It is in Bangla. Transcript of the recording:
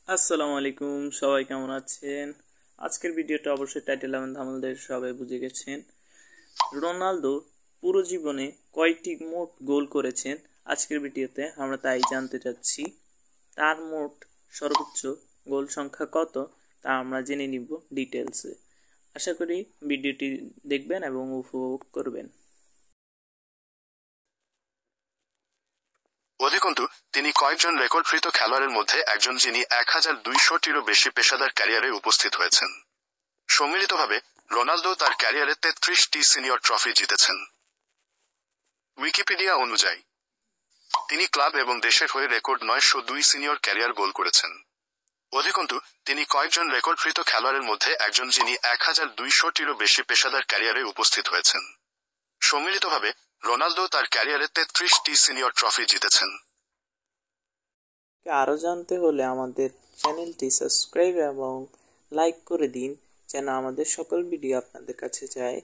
আসসালামু আলাইকুম, সবাই কেমন আছেন? আজকের ভিডিওটা অবশ্যই টাইটেল এবং থাম্বনেল সবাই বুঝে গেছেন। রোনালদো পুরো জীবনে কয়টি মোট গোল করেছেন আজকের ভিডিওতে আমরা তাই জানতে চাচ্ছি। তার মোট সর্বোচ্চ গোল সংখ্যা কত তা আমরা জেনে নিব ডিটেলসে। আশা করি ভিডিওটি দেখবেন এবং উপভোগ করবেন। অধিকন্তু তিনি কয়েকজন রেকর্ডকৃত খেলোয়াড়ের মধ্যে একজন যিনি 1200টিরও বেশি পেশাদার ক্যারিয়ারে উপস্থিত হয়েছেন। সম্মিলিতভাবে রোনালদো তার ক্যারিয়ারে 33টি সিনিয়র ট্রফি জিতেছেন। উইকিপিডিয়া অনুযায়ী তিনি ক্লাব এবং দেশের হয়ে রেকর্ড 902 সিনিয়র ক্যারিয়ার গোল করেছেন। অধিকন্তু তিনি কয়েকজন রেকর্ডকৃত খেলোয়াড়ের মধ্যে একজন যিনি 1200টিরও বেশি পেশাদার ক্যারিয়ারে উপস্থিত হয়েছেন। সম্মিলিতভাবে রোনালদো তার ক্যারিয়ারে 33টি সিনিয়র ট্রফি জিতেছেন। আরও জানতে হলে আমাদের চ্যানেলটি সাবস্ক্রাইব এবং লাইক করে দিন যেন আমাদের সকল ভিডিও আপনাদের কাছে যায়।